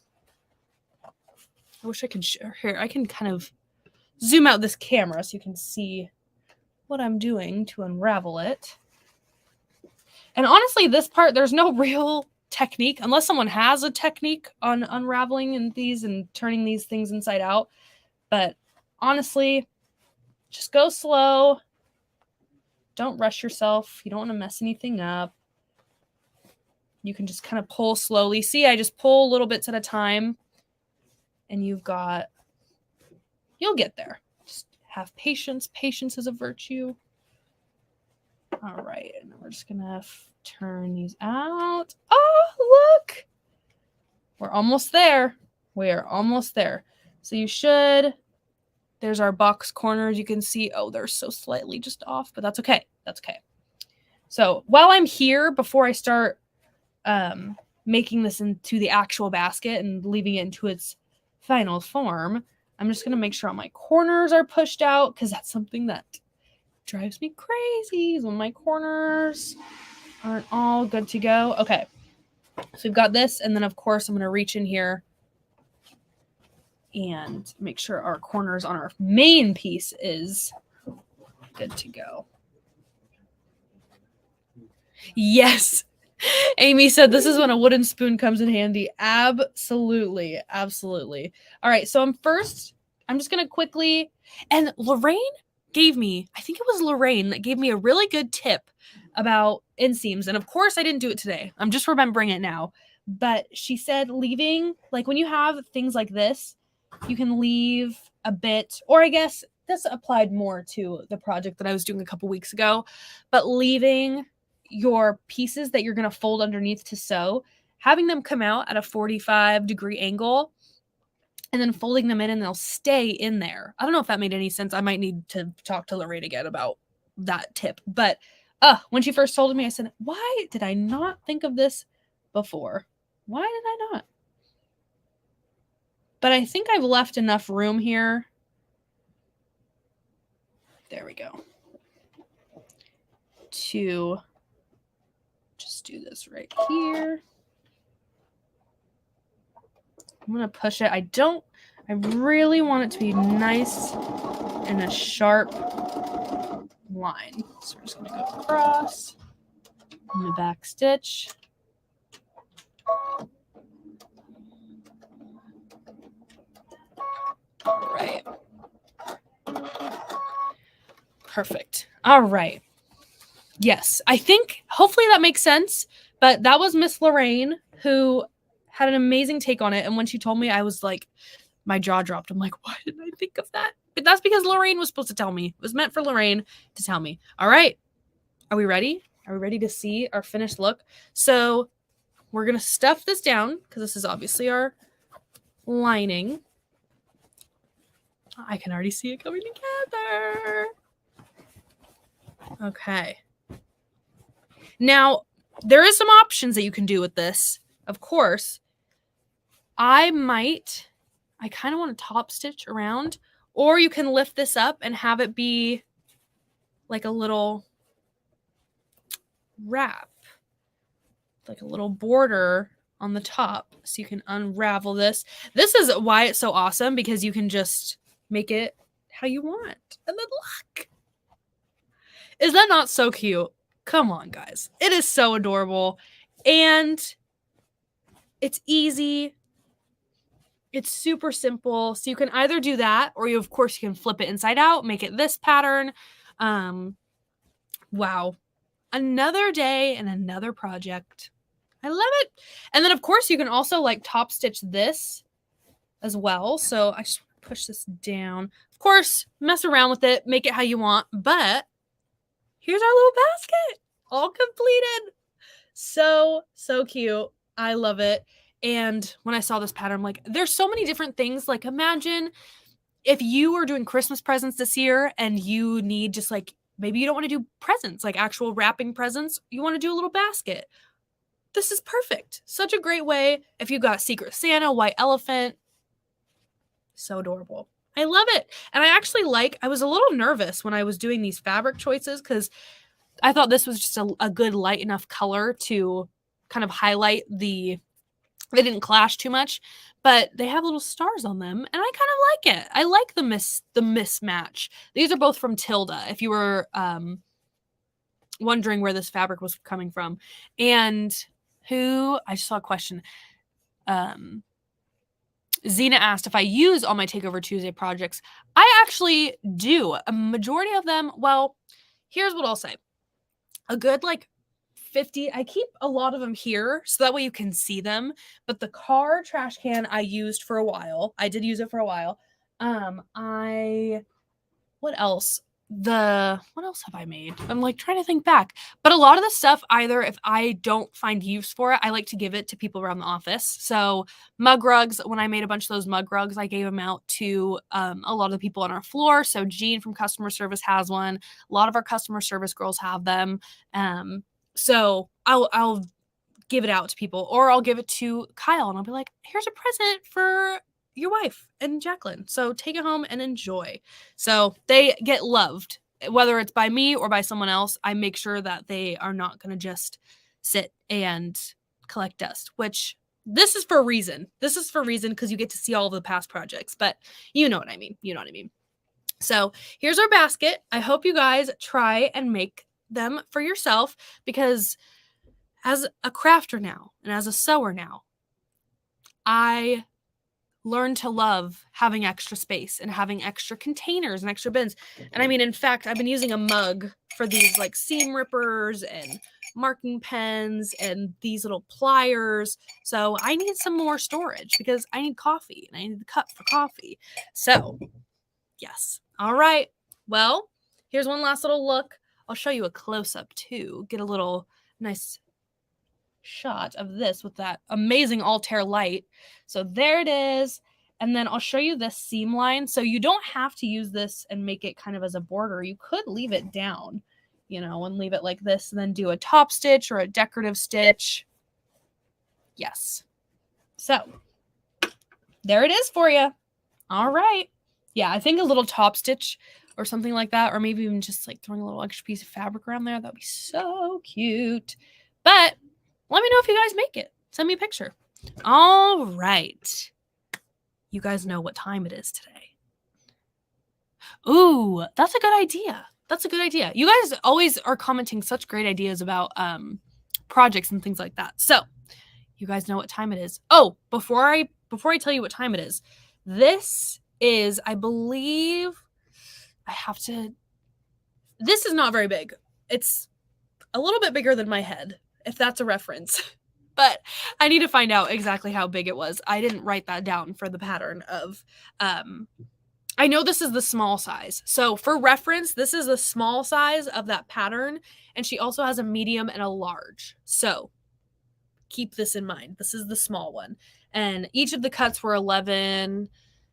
Speaker 1: I wish I could share here. I can kind of zoom out this camera so you can see what I'm doing to unravel it. And honestly, this part, there's no real technique unless someone has a technique on unraveling these and turning these things inside out. But honestly, just go slow. Don't rush yourself. You don't want to mess anything up. You can just kind of pull slowly. See, I just pull little bits at a time. And you'll get there. Just have patience. Patience is a virtue. All right. And then we're just going to turn these out. Oh, look. We're almost there. We are almost there. So you should... There's our box corners. You can see, oh, they're so slightly just off, but that's okay. That's okay. So while I'm here, before I start making this into the actual basket and leaving it into its final form, I'm just going to make sure all my corners are pushed out because that's something that drives me crazy is when my corners aren't all good to go. Okay. So we've got this. And then, of course, I'm going to reach in here and make sure our corners on our main piece is Good to go. Yes. Amy said this is when a wooden spoon comes in handy. Absolutely. Absolutely. All right. So I'm just going to quickly, and Lorraine gave me, I think it was Lorraine that gave me a really good tip about inseams. And of course I didn't do it today. I'm just remembering it now. But she said leaving, like when you have things like this, you can leave a bit, or I guess this applied more to the project that I was doing a couple weeks ago, but leaving your pieces that you're going to fold underneath to sew, having them come out at a 45-degree angle and then folding them in and they'll stay in there. I don't know if that made any sense. I might need to talk to Lorraine again about that tip. But when she first told me, I said, why did I not think of this before? Why did I not? But I think I've left enough room here. There we go. To just do this right here. I'm going to push it. I really want it to be nice and a sharp line. So we're just going to go across in the back stitch. All right. Perfect. All right. Yes, I think hopefully that makes sense. But that was Miss Lorraine who had an amazing take on it. And when she told me, I was like, my jaw dropped. I'm like, why didn't I think of that? But that's because Lorraine was supposed to tell me. It was meant for Lorraine to tell me. All right. Are we ready? Are we ready to see our finished look? So we're going to stuff this down because this is obviously our lining. I can already see it coming together. Okay. Now, there is some options that you can do with this. Of course, I kind of want to top stitch around, or you can lift this up and have it be like a little wrap, like a little border on the top. So you can unravel this. This is why it's so awesome, because you can just make it how you want. And then look. Is that not so cute? Come on, guys. It is so adorable. And it's easy. It's super simple. So you can either do that, or of course you can flip it inside out, make it this pattern. Wow. Another day and another project. I love it. And then of course you can also like top stitch this as well. So I just push this down. Of course, mess around with it, make it how you want, but here's our little basket, all completed. So cute. I love it. And when I saw this pattern, I'm like, there's so many different things. Like imagine if you were doing Christmas presents this year and you need just like, maybe you don't want to do presents, like actual wrapping presents. You want to do a little basket. This is perfect. Such a great way. If you got Secret Santa, white elephant. So adorable. I love it. And I was a little nervous when I was doing these fabric choices because I thought this was just a good light enough color to kind of highlight they didn't clash too much, but they have little stars on them and I kind of like it. I like the mismatch. These are both from Tilda, if you were wondering where this fabric was coming from. And I just saw a question. Zena asked if I use all my Takeover Tuesday projects. I actually do. A majority of them, well, here's what I'll say. A good 50. I keep a lot of them here so that way you can see them. But the car trash can I used for a while. I did use it for a while. What else? What else have I made? I'm trying to think back. But a lot of the stuff, either if I don't find use for it, I like to give it to people around the office. So mug rugs, when I made a bunch of those mug rugs, I gave them out to a lot of the people on our floor. So Jean from customer service has one. A lot of our customer service girls have them. So I'll give it out to people, or I'll give it to Kyle and I'll be like, here's a present for your wife and Jacqueline. So take it home and enjoy. So they get loved, whether it's by me or by someone else. I make sure that they are not going to just sit and collect dust, which this is for a reason. This is for a reason because you get to see all of the past projects, but you know what I mean. You know what I mean. So here's our basket. I hope you guys try and make them for yourself, because as a crafter now and as a sewer now, I learned to love having extra space and having extra containers and extra bins. And I mean, in fact, I've been using a mug for these like seam rippers and marking pens and these little pliers. So I need some more storage because I need coffee and I need the cup for coffee. So yes. All right. Well, here's one last little look. I'll show you a close-up too. Get a little nice shot of this with that amazing Altair light. So there it is. And then I'll show you this seam line. So you don't have to use this and make it kind of as a border. You could leave it down, and leave it like this and then do a top stitch or a decorative stitch. Yes. So there it is for you. All right. Yeah, I think a little top stitch or something like that, or maybe even just like throwing a little extra piece of fabric around there. That'd be so cute. But let me know if you guys make it. Send me a picture. All right. You guys know what time it is today. Ooh, that's a good idea. That's a good idea. You guys always are commenting such great ideas about projects and things like that. So you guys know what time it is. Oh, before I tell you what time it is, this is, I believe, this is not very big. It's a little bit bigger than my head, if that's a reference. But I need to find out exactly how big it was. I didn't write that down for the pattern of, I know this is the small size. So for reference, this is the small size of that pattern. And she also has a medium and a large. So keep this in mind. This is the small one. And each of the cuts were 11.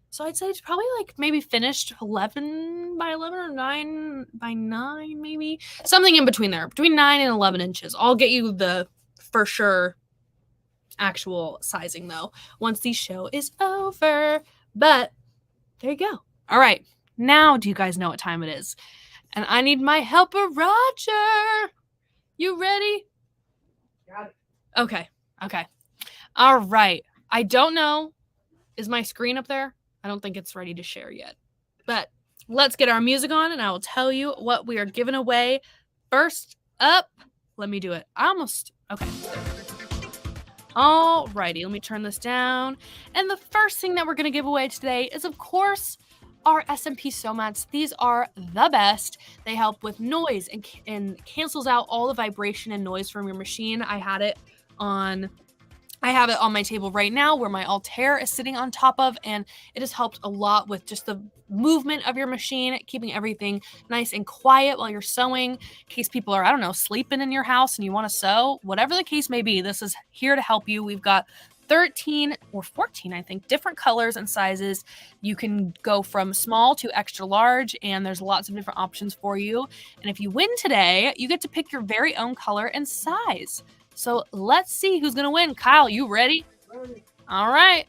Speaker 1: So I'd say it's probably like maybe finished 11 by 11 or 9 by 9, maybe. Something in between there, between 9 and 11 inches. I'll get you the for sure actual sizing though once the show is over. But there you go. All right. Now do you guys know what time it is? And I need my helper, Roger. You ready?
Speaker 2: Got it.
Speaker 1: Okay. All right. I don't know. Is my screen up there? I don't think it's ready to share yet. But let's get our music on and I will tell you what we are giving away. First up, let me do it. Okay. All righty, let me turn this down. And the first thing that we're going to give away today is, of course, our SMP Sew Mats. These are the best. They help with noise and cancels out all the vibration and noise from your machine. I have it on my table right now where my Altair is sitting on top of, and it has helped a lot with just the movement of your machine, keeping everything nice and quiet while you're sewing, in case people are, I don't know, sleeping in your house and you want to sew. Whatever the case may be, this is here to help you. We've got 13 or 14, I think, different colors and sizes. You can go from small to extra large, and there's lots of different options for you. And if you win today, you get to pick your very own color and size. So let's see who's going to win. Kyle, you ready?
Speaker 2: Ready.
Speaker 1: All right.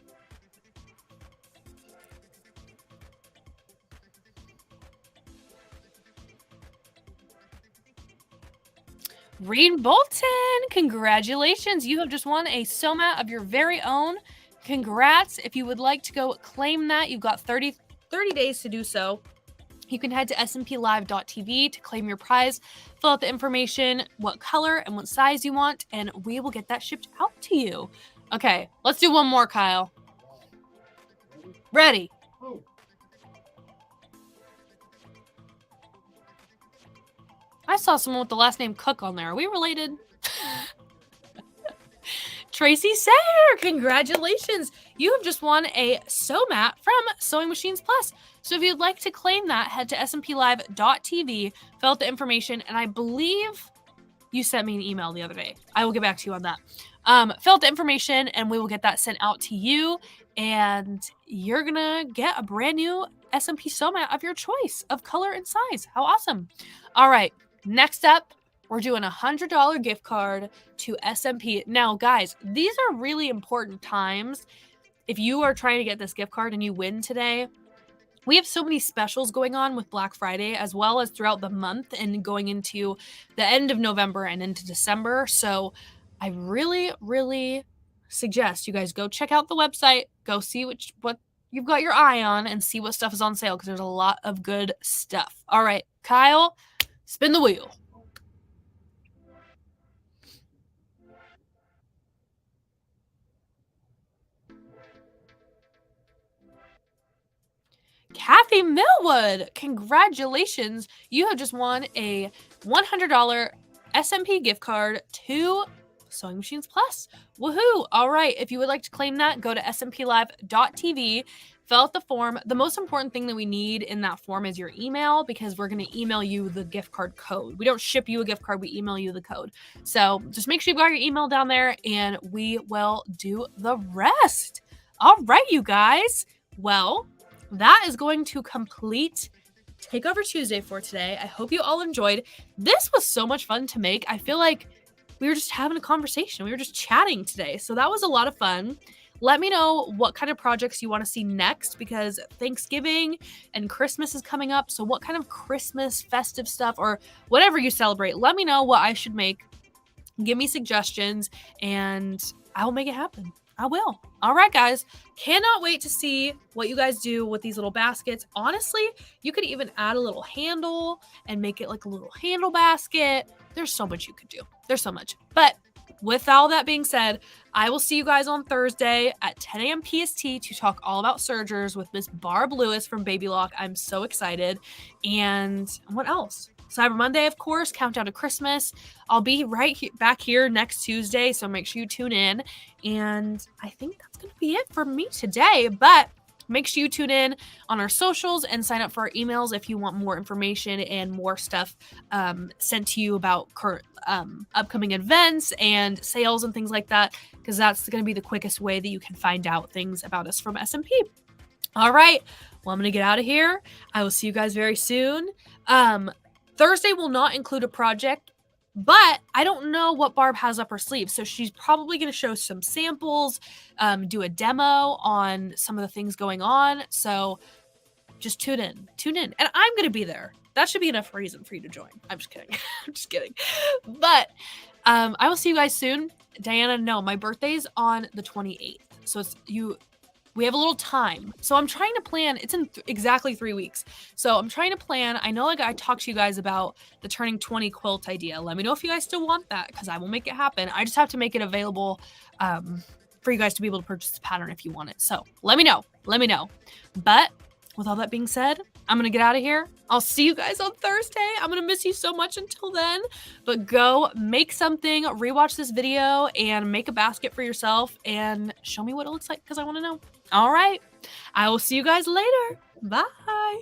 Speaker 1: Reed Bolton, congratulations. You have just won a sew mat of your very own. Congrats. If you would like to go claim that, you've got 30 days to do so. You can head to smplive.tv to claim your prize, fill out the information, what color and what size you want, and we will get that shipped out to you. Okay, let's do one more, Kyle. Ready.
Speaker 2: Oh.
Speaker 1: I saw someone with the last name Cook on there. Are we related? Tracy Sayer, congratulations. You have just won a sew mat from Sewing Machines Plus. So if you'd like to claim that, head to smplive.tv, fill out the information, and I believe you sent me an email the other day. I will get back to you on that. Fill out the information, and we will get that sent out to you, and you're going to get a brand new SMP sew mat of your choice of color and size. How awesome. All right, next up, we're doing a $100 gift card to SMP. Now, guys, these are really important times. If you are trying to get this gift card and you win today, we have so many specials going on with Black Friday as well as throughout the month and going into the end of November and into December. So I really, really suggest you guys go check out the website, go see what you've got your eye on and see what stuff is on sale because there's a lot of good stuff. All right, Kyle, spin the wheel. Kathy Millwood, congratulations. You have just won a $100 SMP gift card to Sewing Machines Plus. Woohoo! All right, if you would like to claim that, go to smplive.tv, fill out the form. The most important thing that we need in that form is your email because we're going to email you the gift card code. We don't ship you a gift card, we email you the code. So just make sure you've got your email down there and we will do the rest. All right, you guys. Well, that is going to complete Takeover Tuesday for today. I hope you all enjoyed. This was so much fun to make. I feel like we were just having a conversation. We were just chatting today. So that was a lot of fun. Let me know what kind of projects you want to see next because Thanksgiving and Christmas is coming up. So what kind of Christmas festive stuff or whatever you celebrate, let me know what I should make. Give me suggestions and I will make it happen. I will. All right, guys. Cannot wait to see what you guys do with these little baskets. Honestly, you could even add a little handle and make it like a little handle basket. There's so much you could do. There's so much. But with all that being said, I will see you guys on Thursday at 10 a.m. PST to talk all about sergers with Miss Barb Lewis from Baby Lock. I'm so excited. And what else? Cyber Monday, of course, countdown to Christmas. I'll be back here next Tuesday, so make sure you tune in. And I think that's going to be it for me today. But make sure you tune in on our socials and sign up for our emails if you want more information and more stuff sent to you about current upcoming events and sales and things like that, because that's going to be the quickest way that you can find out things about us from SMP. All right. Well, I'm going to get out of here. I will see you guys very soon. Thursday will not include a project, but I don't know what Barb has up her sleeve. So she's probably going to show some samples, do a demo on some of the things going on. So just tune in. And I'm going to be there. That should be enough reason for you to join. I'm just kidding. I'm just kidding. But I will see you guys soon. Diana, no, my birthday's on the 28th. So we have a little time. So I'm trying to plan. It's in exactly 3 weeks. So I'm trying to plan. I know I talked to you guys about the turning 20 quilt idea. Let me know if you guys still want that because I will make it happen. I just have to make it available for you guys to be able to purchase the pattern if you want it. So let me know. But with all that being said, I'm going to get out of here. I'll see you guys on Thursday. I'm going to miss you so much until then. But go make something, rewatch this video, and make a basket for yourself and show me what it looks like because I want to know. All right. I will see you guys later. Bye.